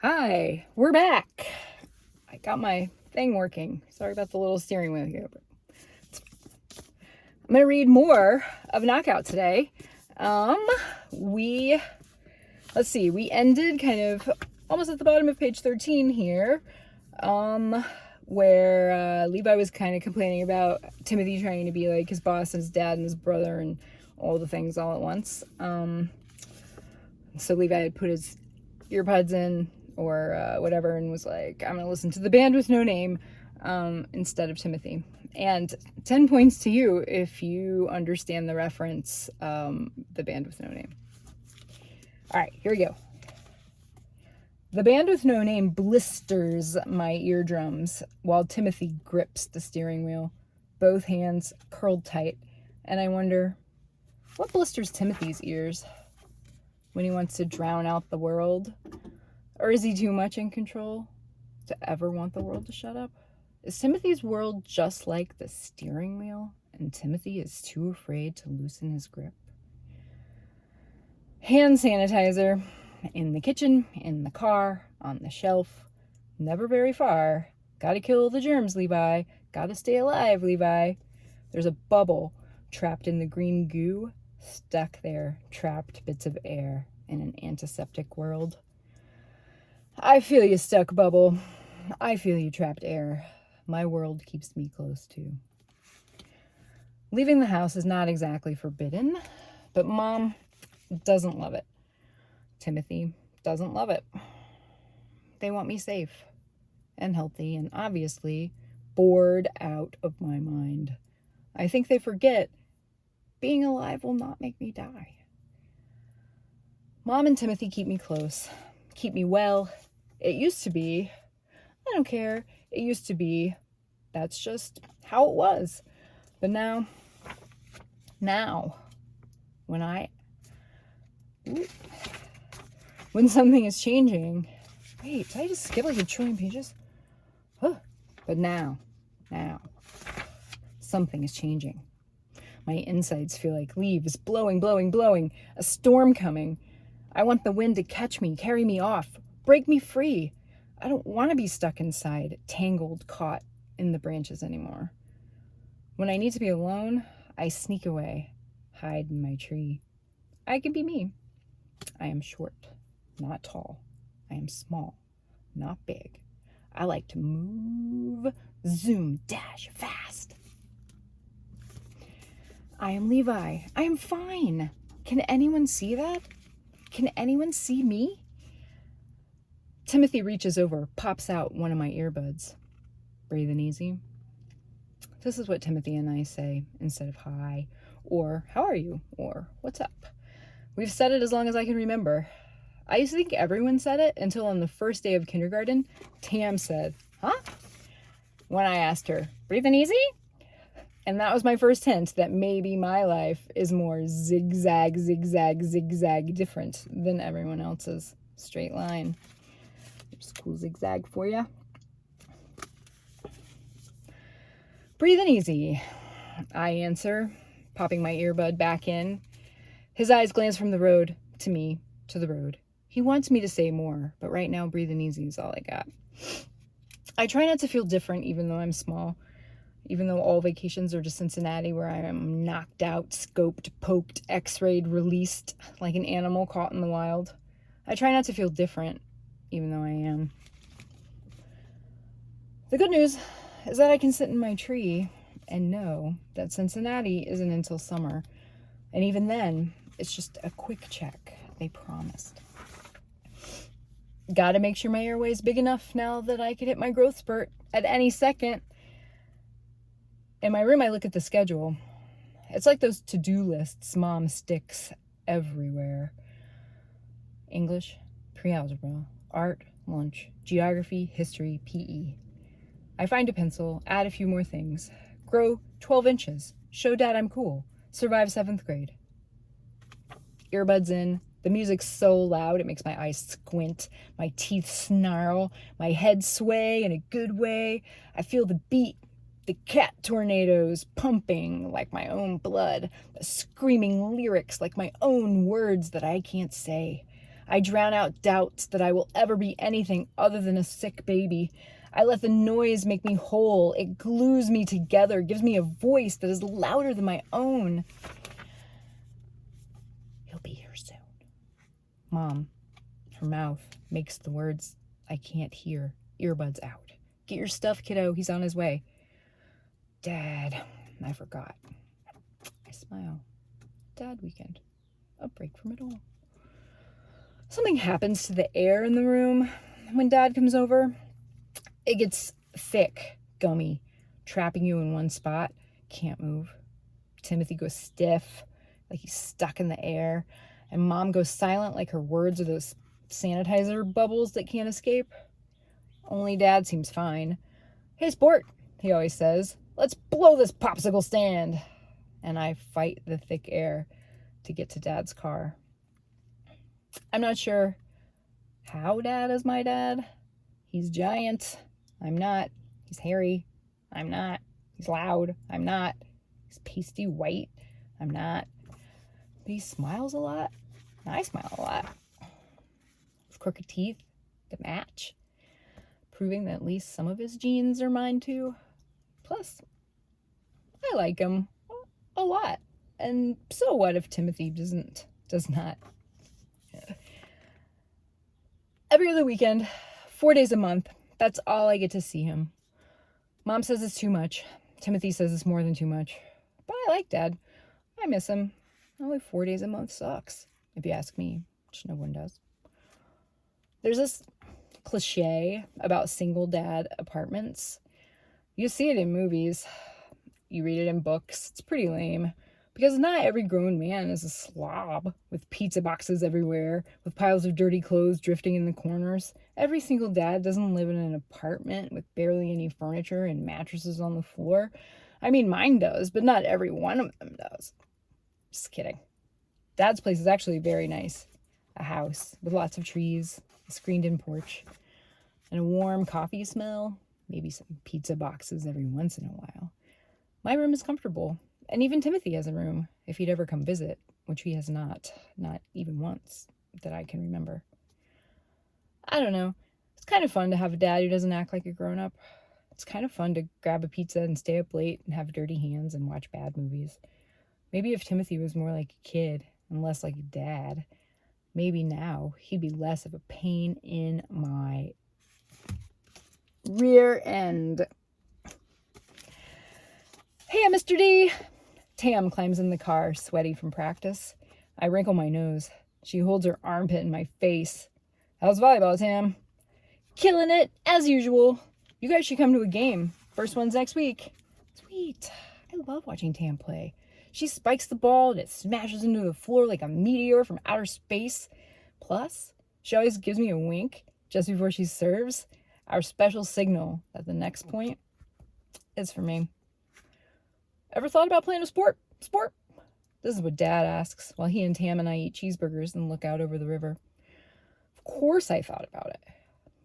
Hi, we're back. I got my thing working. Sorry about the little steering wheel here. But I'm going to read more of Knockout today. We ended kind of almost at the bottom of page 13 here, where Levi was kind of complaining about Timothy trying to be like his boss and his dad and his brother and all the things all at once. So Levi had put his earbuds in or whatever and was like, I'm going to listen to the band with no name instead of Timothy. And 10 points to you if you understand the reference, the band with no name. All right, here we go. The band with no name blisters my eardrums while Timothy grips the steering wheel, both hands curled tight, and I wonder, what blisters Timothy's ears when he wants to drown out the world? Or is he too much in control to ever want the world to shut up? Is Timothy's world just like the steering wheel, and Timothy is too afraid to loosen his grip? Hand sanitizer. In the kitchen, in the car, on the shelf. Never very far. Gotta kill the germs, Levi. Gotta stay alive, Levi. There's a bubble trapped in the green goo. Stuck there, trapped bits of air in an antiseptic world. I feel you stuck, bubble. I feel you trapped air. My world keeps me close too. Leaving the house is not exactly forbidden, but Mom doesn't love it. Timothy doesn't love it. They want me safe and healthy and obviously bored out of my mind. I think they forget being alive will not make me die. Mom and Timothy keep me close, keep me well. It used to be, I don't care, it used to be, that's just how it was. But now, when something is changing, wait, did I just skip like a trillion pages? Huh. But now, something is changing. My insides feel like leaves blowing, blowing, a storm coming. I want the wind to catch me, carry me off, break me free. I don't want to be stuck inside, tangled, caught in the branches anymore. When I need to be alone, I sneak away, hide in my tree. I can be me. I am short, not tall. I am small, not big. I like to move, zoom, dash, fast. I am Levi. I am fine. Can anyone see that? Can anyone see me? Timothy reaches over, pops out one of my earbuds. Breathing easy. This is what Timothy and I say instead of hi, or how are you, or what's up. We've said it as long as I can remember. I used to think everyone said it until on the first day of kindergarten, Tam said, huh? When I asked her, breathing easy? And that was my first hint that maybe my life is more zigzag, zigzag, zigzag different than everyone else's. Straight line. There's a cool zigzag for you. Breathing easy, I answer, popping my earbud back in. His eyes glance from the road to me, to the road. He wants me to say more, but right now breathing easy is all I got. I try not to feel different even though I'm small. Even though all vacations are to Cincinnati, where I am knocked out, scoped, poked, x-rayed, released like an animal caught in the wild. I try not to feel different, even though I am. The good news is that I can sit in my tree and know that Cincinnati isn't until summer. And even then, it's just a quick check, they promised. Gotta make sure my airway's big enough now that I could hit my growth spurt at any second. In my room, I look at the schedule. It's like those to-do lists Mom sticks everywhere. English, pre-algebra, art, lunch, geography, history, PE. I find a pencil, add a few more things. Grow 12 inches. Show Dad I'm cool. Survive 7th grade. Earbuds in. The music's so loud it makes my eyes squint, my teeth snarl, my head sway in a good way. I feel the beat. The cat tornadoes pumping like my own blood, the screaming lyrics like my own words that I can't say. I drown out doubts that I will ever be anything other than a sick baby. I let the noise make me whole. It glues me together, gives me a voice that is louder than my own. He'll be here soon. Mom, her mouth makes the words I can't hear. Earbuds out. Get your stuff, kiddo. He's on his way. Dad, I forgot. I smile. Dad weekend. A break from it all. Something happens to the air in the room when Dad comes over. It gets thick, gummy, trapping you in one spot. Can't move. Timothy goes stiff, like he's stuck in the air. And Mom goes silent like her words are those sanitizer bubbles that can't escape. Only Dad seems fine. Hey, sport, he always says. Let's blow this popsicle stand. And I fight the thick air to get to Dad's car. I'm not sure how Dad is my dad. He's giant. I'm not. He's hairy. I'm not. He's loud. I'm not. He's pasty white. I'm not. But he smiles a lot. And I smile a lot. With crooked teeth that match. Proving that at least some of his genes are mine too. Plus, I like him a lot. And so what if Timothy does not? Every other weekend, 4 days a month, that's all I get to see him. Mom says it's too much. Timothy says it's more than too much. But I like Dad. I miss him. Only 4 days a month sucks, if you ask me, which no one does. There's this cliche about single dad apartments. You see it in movies. You read it in books. It's pretty lame. Because not every grown man is a slob with pizza boxes everywhere, with piles of dirty clothes drifting in the corners. Every single dad doesn't live in an apartment with barely any furniture and mattresses on the floor. I mean, mine does, but not every one of them does. Just kidding. Dad's place is actually very nice. A house with lots of trees, a screened-in porch, and a warm coffee smell, maybe some pizza boxes every once in a while. My room is comfortable. And even Timothy has a room, if he'd ever come visit, which he has not even once, that I can remember. I don't know. It's kind of fun to have a dad who doesn't act like a grown-up. It's kind of fun to grab a pizza and stay up late and have dirty hands and watch bad movies. Maybe if Timothy was more like a kid and less like a dad, maybe now he'd be less of a pain in my rear end. Hey, Mr. D. Tam climbs in the car, sweaty from practice. I wrinkle my nose. She holds her armpit in my face. How's volleyball, Tam? Killing it, as usual. You guys should come to a game. First one's next week. Sweet. I love watching Tam play. She spikes the ball and it smashes into the floor like a meteor from outer space. Plus, she always gives me a wink just before she serves. Our special signal that the next point is for me. Ever thought about playing a sport? This is what Dad asks while he and Tam and I eat cheeseburgers and look out over the river. Of course I thought about it.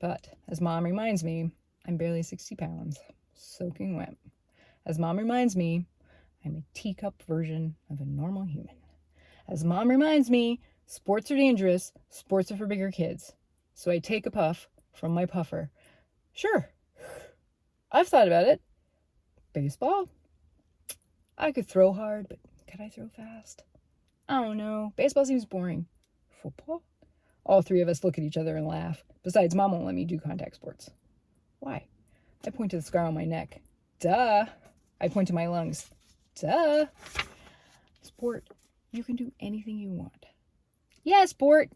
But as Mom reminds me, I'm barely 60 pounds, soaking wet. As Mom reminds me, I'm a teacup version of a normal human. As Mom reminds me, sports are dangerous, sports are for bigger kids. So I take a puff from my puffer. Sure, I've thought about it. Baseball? I could throw hard, but could I throw fast? I don't know. Baseball seems boring. Football? All three of us look at each other and laugh. Besides, Mom won't let me do contact sports. Why? I point to the scar on my neck. Duh. I point to my lungs. Duh. Sport. You can do anything you want. Yeah, sport.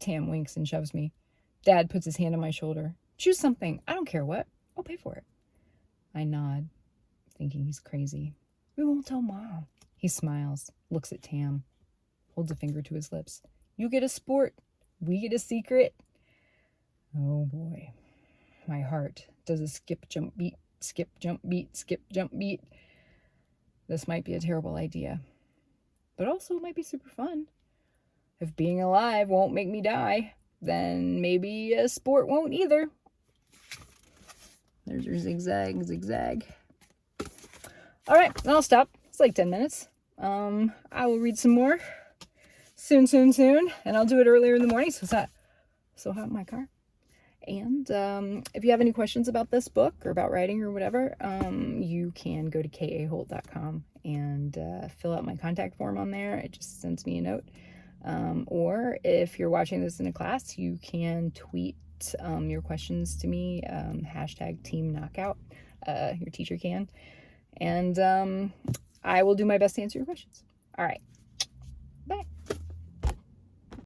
Tam winks and shoves me. Dad puts his hand on my shoulder. Choose something. I don't care what. I'll pay for it. I nod, thinking he's crazy. We won't tell Mom. He smiles, looks at Tam, holds a finger to his lips. You get a sport. We get a secret. Oh boy. My heart does a skip, jump, beat, skip, jump, beat, skip, jump, beat. This might be a terrible idea, but also it might be super fun. If being alive won't make me die, then maybe a sport won't either. There's your zigzag, zigzag. All right, I'll stop. It's like 10 minutes. I will read some more soon. And I'll do it earlier in the morning so it's not so hot in my car. And if you have any questions about this book or about writing or whatever, you can go to kaholt.com and fill out my contact form on there. It just sends me a note. Or if you're watching this in a class, you can tweet your questions to me, hashtag Team Knockout. Your teacher can. And I will do my best to answer your questions. All right. Bye.